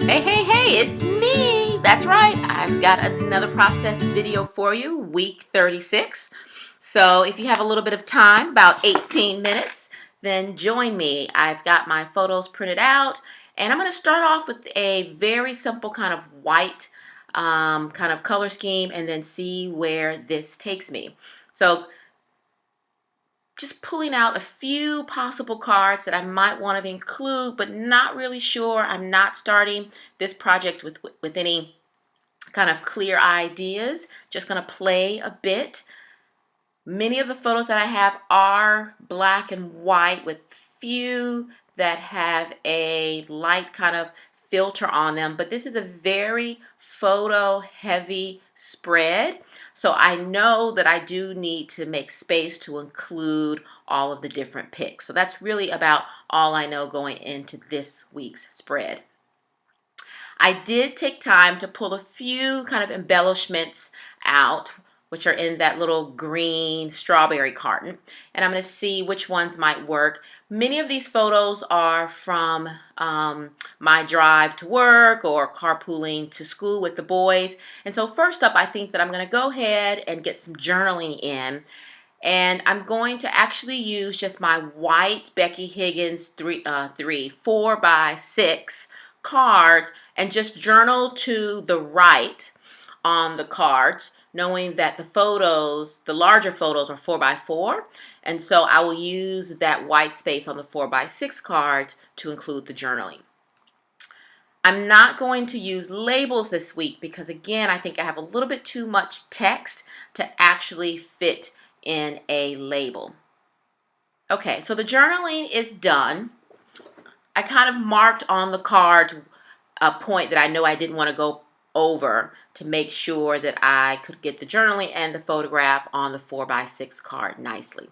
Hey, hey, hey, it's me. That's right. I've got another process video for you, week 36. So if you have a little bit of time, about 18 minutes, then join me. I've got my photos printed out, and I'm going to start off with a very simple kind of white kind of color scheme and then see where this takes me. So just pulling out a few possible cards that I might want to include, but not really sure. I'm not starting this project with any kind of clear ideas. Just going to play a bit. Many of the photos that I have are black and white with few that have a light kind of filter on them, but this is a very photo heavy spread, so I know that I do need to make space to include all of the different pics. So that's really about all I know going into this week's spread. I did take time to pull a few kind of embellishments out, which are in that little green strawberry carton, and I'm going to see which ones might work. Many of these photos are from my drive to work or carpooling to school with the boys. And so first up, I think that I'm going to go ahead and get some journaling in. And I'm going to actually use just my white Becky Higgins 4x6 cards and just journal to the right on the cards, knowing that the photos, the larger photos, are 4x4, and so I will use that white space on the 4x6 cards to include the journaling. I'm not going to use labels this week because, again, I think I have a little bit too much text to actually fit in a label. Okay, so the journaling is done. I kind of marked on the card a point that I know I didn't want to go over to make sure that I could get the journaling and the photograph on the 4x6 card nicely.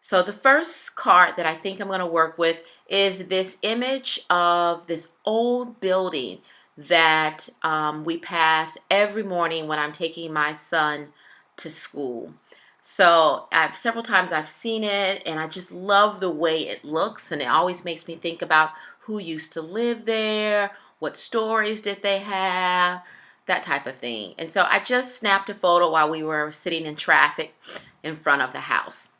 So the first card that I think I'm going to work with is this image of this old building that we pass every morning when I'm taking my son to school. So several times I've seen it, and I just love the way it looks, and it always makes me think about who used to live there, what stories did they have, that type of thing. And so I just snapped a photo while we were sitting in traffic in front of the house.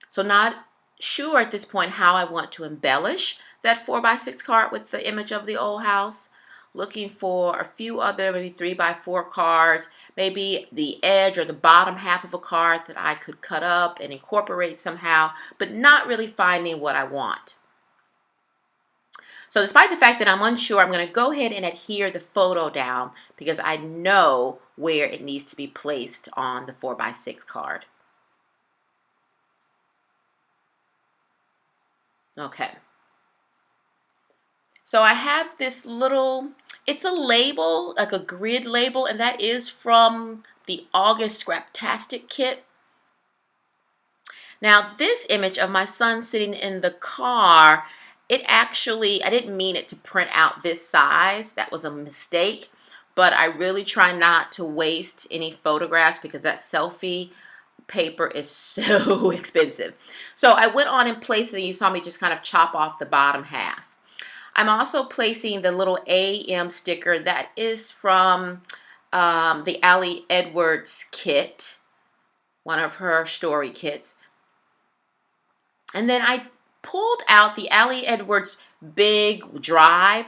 So not sure at this point how I want to embellish that 4x6 card with the image of the old house. Looking for a few other maybe 3x4 cards, maybe the edge or the bottom half of a card that I could cut up and incorporate somehow, but not really finding what I want. So despite the fact that I'm unsure, I'm going to go ahead and adhere the photo down because I know where it needs to be placed on the 4x6 card. Okay. So I have this little, it's a label, like a grid label, and that is from the August Scraptastic kit. Now this image of my son sitting in the car, it actually, I didn't mean it to print out this size. That was a mistake, but I really try not to waste any photographs because that selfie paper is so expensive. So I went on and placed it, and you saw me just kind of chop off the bottom half. I'm also placing the little AM sticker that is from the Allie Edwards kit, one of her story kits. And then I pulled out the Allie Edwards Big Drive,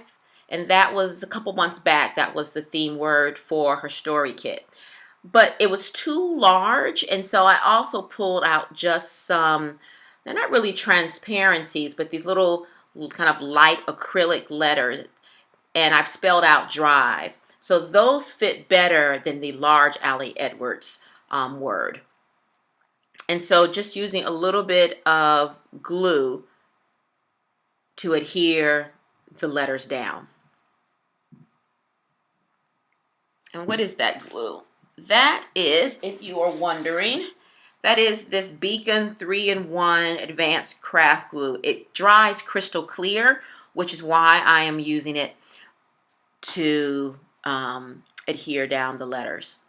and that was a couple months back. That was the theme word for her story kit. But it was too large, and so I also pulled out just some, they're not really transparencies, but these little kind of light acrylic letters, and I've spelled out drive. So those fit better than the large Allie Edwards word. And so just using a little bit of glue to adhere the letters down. And what is that glue? That is, if you are wondering, that is this Beacon 3-in-1 Advanced Craft Glue. It dries crystal clear, which is why I am using it to adhere down the letters.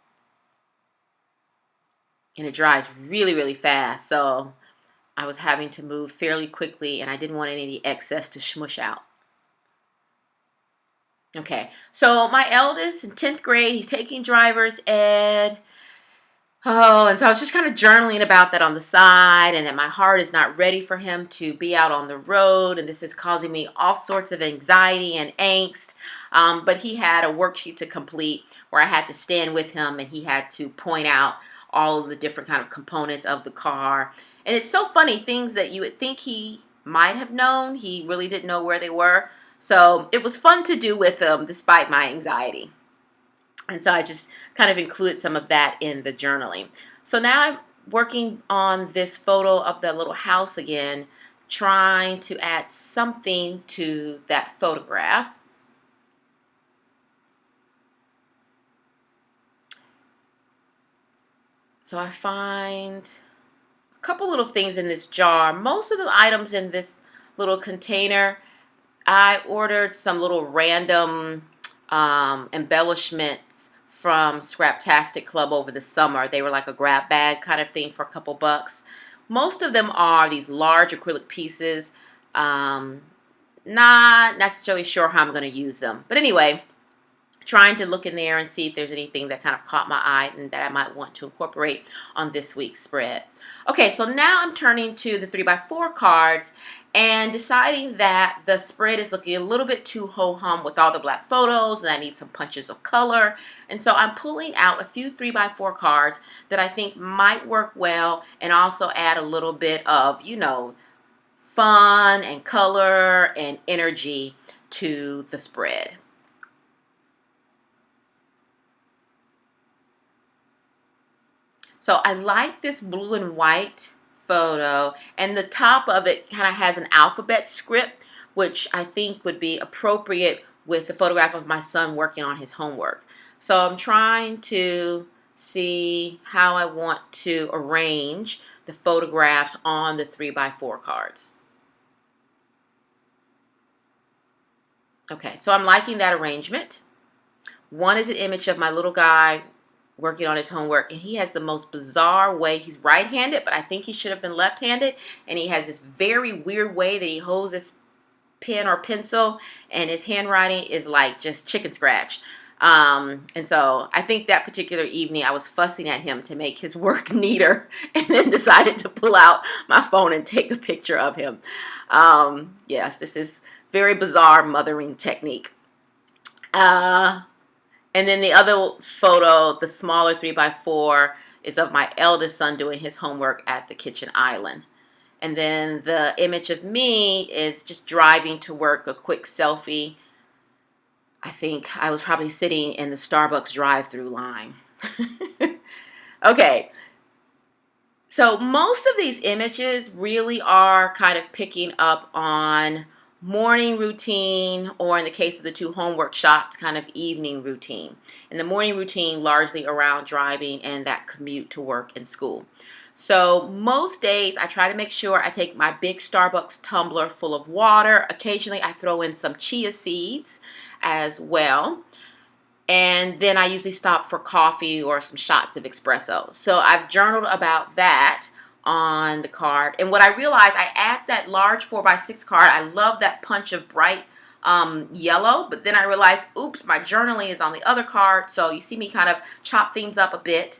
And it dries really, really fast. So I was having to move fairly quickly, and I didn't want any of the excess to smush out. Okay, so my eldest in 10th grade, he's taking driver's ed. Oh, and so I was just kind of journaling about that on the side, and that my heart is not ready for him to be out on the road, and this is causing me all sorts of anxiety and angst. But he had a worksheet to complete where I had to stand with him, and he had to point out all of the different kind of components of the car. And it's so funny, things that you would think he might have known, he really didn't know where they were. So it was fun to do with him despite my anxiety. And so I just kind of included some of that in the journaling. So now I'm working on this photo of the little house again, trying to add something to that photograph. So I find a couple little things in this jar. Most of the items in this little container, I ordered some little random embellishments from Scraptastic Club over the summer. They were like a grab bag kind of thing for a couple bucks. Most of them are these large acrylic pieces. Not necessarily sure how I'm going to use them. But anyway, trying to look in there and see if there's anything that kind of caught my eye and that I might want to incorporate on this week's spread. Okay, so now I'm turning to the 3x4 cards and deciding that the spread is looking a little bit too ho-hum with all the black photos, and I need some punches of color. And so I'm pulling out a few 3x4 cards that I think might work well and also add a little bit of, fun and color and energy to the spread. So I like this blue and white photo, and the top of it kind of has an alphabet script, which I think would be appropriate with the photograph of my son working on his homework. So I'm trying to see how I want to arrange the photographs on the 3x4 cards. Okay, so I'm liking that arrangement. One is an image of my little guy working on his homework, and he has the most bizarre way. He's right-handed, but I think he should have been left-handed, and he has this very weird way that he holds his pen or pencil, and his handwriting is like just chicken scratch. And so I think that particular evening I was fussing at him to make his work neater, and then decided to pull out my phone and take a picture of him. Yes, this is very bizarre mothering technique. And then the other photo, the smaller 3x4, is of my eldest son doing his homework at the kitchen island. And then the image of me is just driving to work, a quick selfie. I think I was probably sitting in the Starbucks drive-through line. Okay. So most of these images really are kind of picking up on morning routine, or in the case of the two homework shots, kind of evening routine. And the morning routine largely around driving and that commute to work and school. So most days I try to make sure I take my big Starbucks tumbler full of water. Occasionally I throw in some chia seeds as well. And then I usually stop for coffee or some shots of espresso. So I've journaled about that on the card. And what I realized, I add that large 4x6 card. I love that punch of bright yellow. But then I realized, oops, my journaling is on the other card. So you see me kind of chop things up a bit.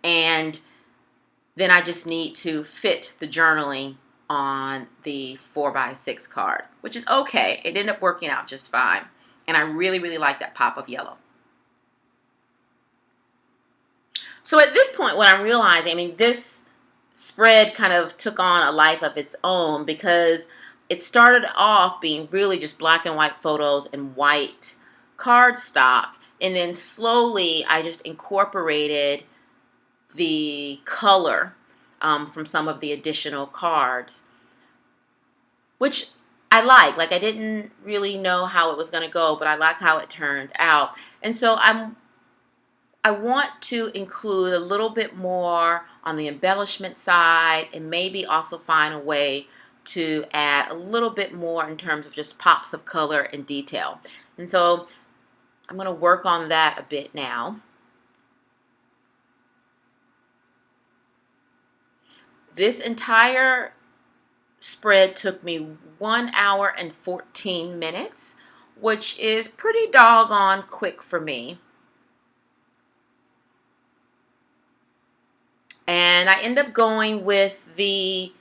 And then I just need to fit the journaling on the 4x6 card, which is okay. It ended up working out just fine. And I really, really like that pop of yellow. So at this point, what I'm realizing, this spread kind of took on a life of its own, because it started off being really just black and white photos and white cardstock. And then slowly I just incorporated the color from some of the additional cards, which I like. I didn't really know how it was going to go, but I like how it turned out. And so I want to include a little bit more on the embellishment side, and maybe also find a way to add a little bit more in terms of just pops of color and detail. And so I'm going to work on that a bit now. This entire spread took me 1 hour and 14 minutes, which is pretty doggone quick for me. And I end up going with the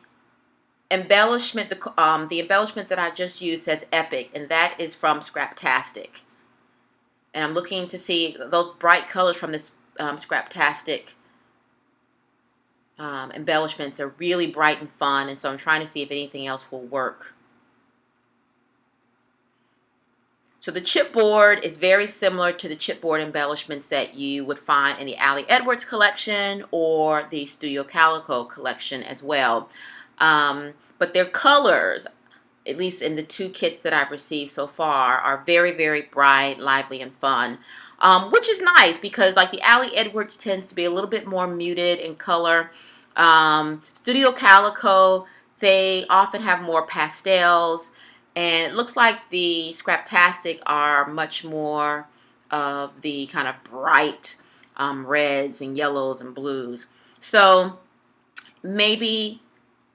embellishment. The embellishment that I just used says Epic, and that is from Scraptastic. And I'm looking to see those bright colors from this Scraptastic embellishments are really bright and fun, and so I'm trying to see if anything else will work. So the chipboard is very similar to the chipboard embellishments that you would find in the Ali Edwards collection or the Studio Calico collection as well. But their colors, at least in the 2 kits that I've received so far, are very, very bright, lively, and fun. Which is nice because like the Ali Edwards tends to be a little bit more muted in color. Studio Calico, they often have more pastels. And it looks like the Scraptastic are much more of the kind of bright reds and yellows and blues. So maybe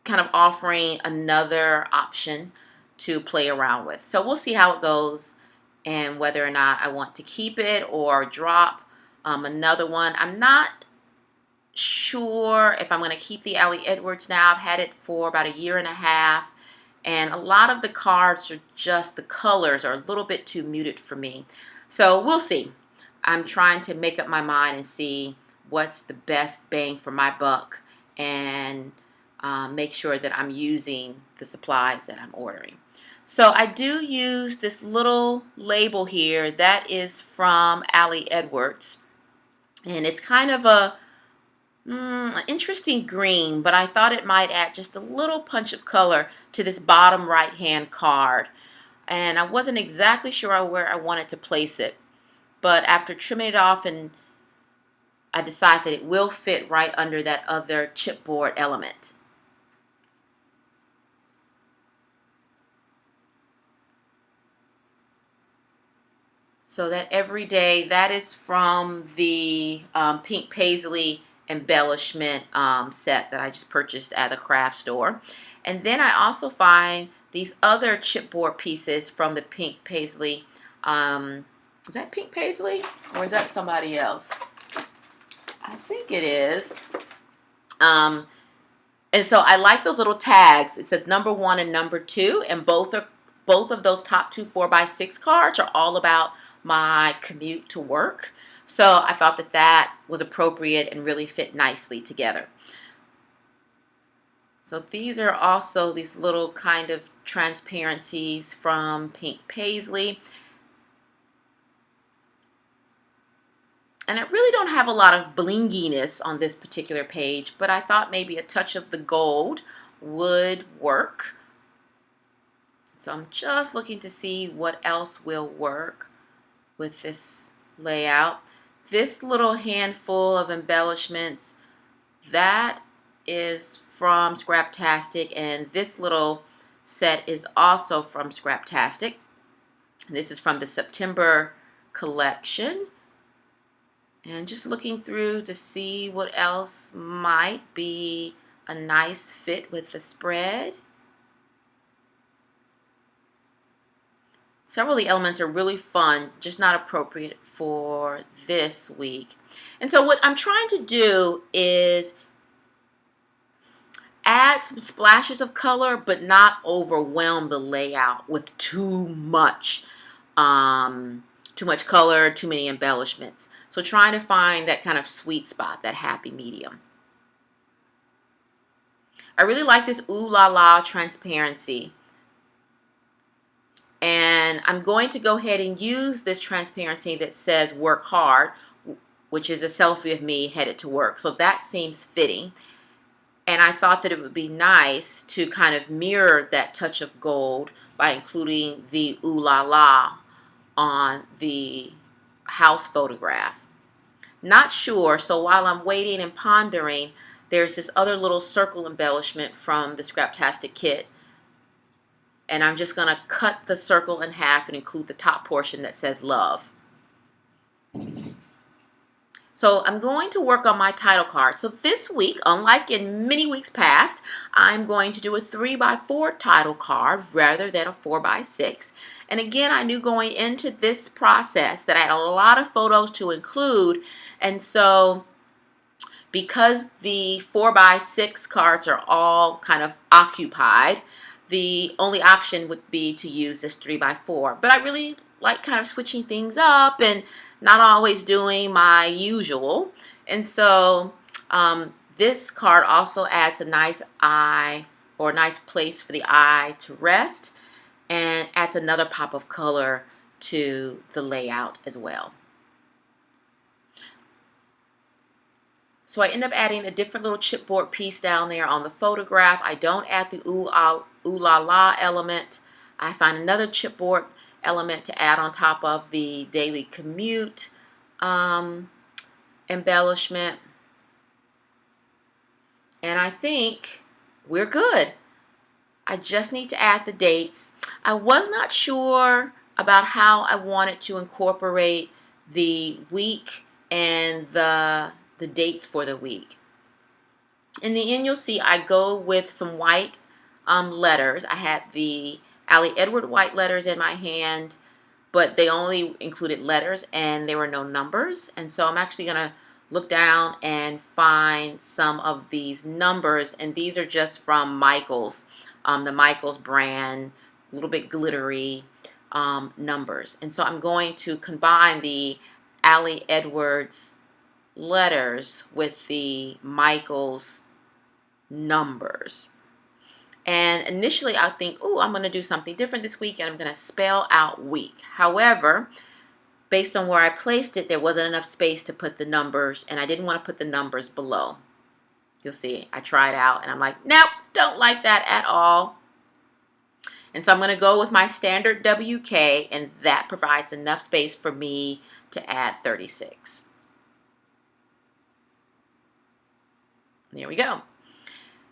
kind of offering another option to play around with. So we'll see how it goes and whether or not I want to keep it or drop another one. I'm not sure if I'm going to keep the Ali Edwards now. I've had it for about 1.5 years. And a lot of the cards are just, the colors are a little bit too muted for me. So we'll see. I'm trying to make up my mind and see what's the best bang for my buck and make sure that I'm using the supplies that I'm ordering. So I do use this little label here that is from Ali Edwards. And it's kind of an interesting green, but I thought it might add just a little punch of color to this bottom right hand card. And I wasn't exactly sure where I wanted to place it, but after trimming it off, and I decided that it will fit right under that other chipboard element. So that everyday, that is from the Pink Paisley embellishment set that I just purchased at a craft store. And then I also find these other chipboard pieces from the Pink Paisley. Is that Pink Paisley or is that somebody else? I think it is. And so I like those little tags. It says number 1 and number 2, and both of those top 2 4x6 cards are all about my commute to work. So I thought that that was appropriate and really fit nicely together. So these are also these little kind of transparencies from Pink Paisley. And I really don't have a lot of blinginess on this particular page, but I thought maybe a touch of the gold would work. So I'm just looking to see what else will work with this layout. This little handful of embellishments, that is from Scraptastic, and this little set is also from Scraptastic. This is from the September collection. And just looking through to see what else might be a nice fit with the spread. Several of the elements are really fun, just not appropriate for this week. And so what I'm trying to do is add some splashes of color, but not overwhelm the layout with too much color, too many embellishments. So trying to find that kind of sweet spot, that happy medium. I really like this Ooh La La transparency. And I'm going to go ahead and use this transparency that says work hard, which is a selfie of me headed to work. So that seems fitting. And I thought that it would be nice to kind of mirror that touch of gold by including the Ooh La La on the house photograph. Not sure, so while I'm waiting and pondering, there's this other little circle embellishment from the Scraptastic kit. And I'm just going to cut the circle in half and include the top portion that says love. So I'm going to work on my title card. So this week, unlike in many weeks past, I'm going to do a 3x4 title card rather than a 4x6. And again, I knew going into this process that I had a lot of photos to include. And so because the 4x6 cards are all kind of occupied, the only option would be to use this 3x4. But I really like kind of switching things up and not always doing my usual. And so this card also adds a nice eye or a nice place for the eye to rest and adds another pop of color to the layout as well. So I end up adding a different little chipboard piece down there on the photograph. I don't add the ooh la la element. I find another chipboard element to add on top of the daily commute embellishment. And I think we're good. I just need to add the dates. I was not sure about how I wanted to incorporate the week and the dates for the week. In the end, you'll see I go with some white letters. I had the Allie Edward white letters in my hand, but they only included letters and there were no numbers. And so I'm actually going to look down and find some of these numbers, and these are just from Michaels, the Michaels brand, a little bit glittery numbers. And so I'm going to combine the Allie Edwards letters with the Michaels numbers. And initially I think, oh, I'm going to do something different this week and I'm going to spell out week. However, based on where I placed it, there wasn't enough space to put the numbers, and I didn't want to put the numbers below. You'll see, I tried out and I'm like, nope, don't like that at all. And so I'm going to go with my standard WK, and that provides enough space for me to add 36. There we go.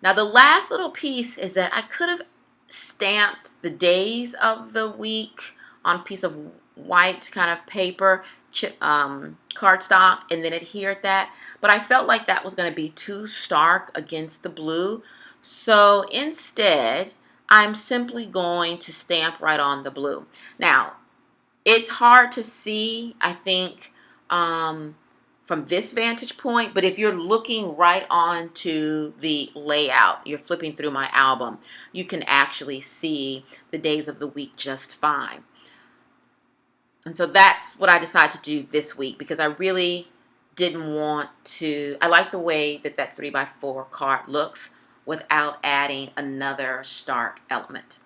Now the last little piece is that I could have stamped the days of the week on a piece of white kind of paper, cardstock, and then adhered that. But I felt like that was going to be too stark against the blue. So instead, I'm simply going to stamp right on the blue. Now, it's hard to see, I think, from this vantage point, but if you're looking right onto the layout, you're flipping through my album, you can actually see the days of the week just fine. And so that's what I decided to do this week, because I really didn't want to, I like the way that 3x4 card looks without adding another stark element.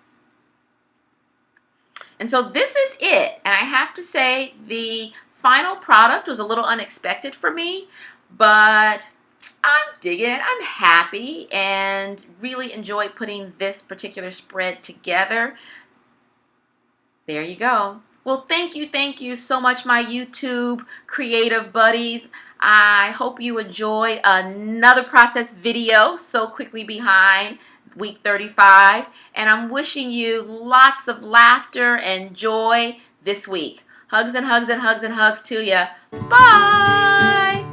And so this is it. And I have to say the final product was a little unexpected for me, but I'm digging it. I'm happy and really enjoyed putting this particular spread together. There you go. Well, thank you so much, my YouTube creative buddies. I hope you enjoy another process video so quickly behind week 35. And I'm wishing you lots of laughter and joy this week. Hugs and hugs and hugs and hugs to you. Bye!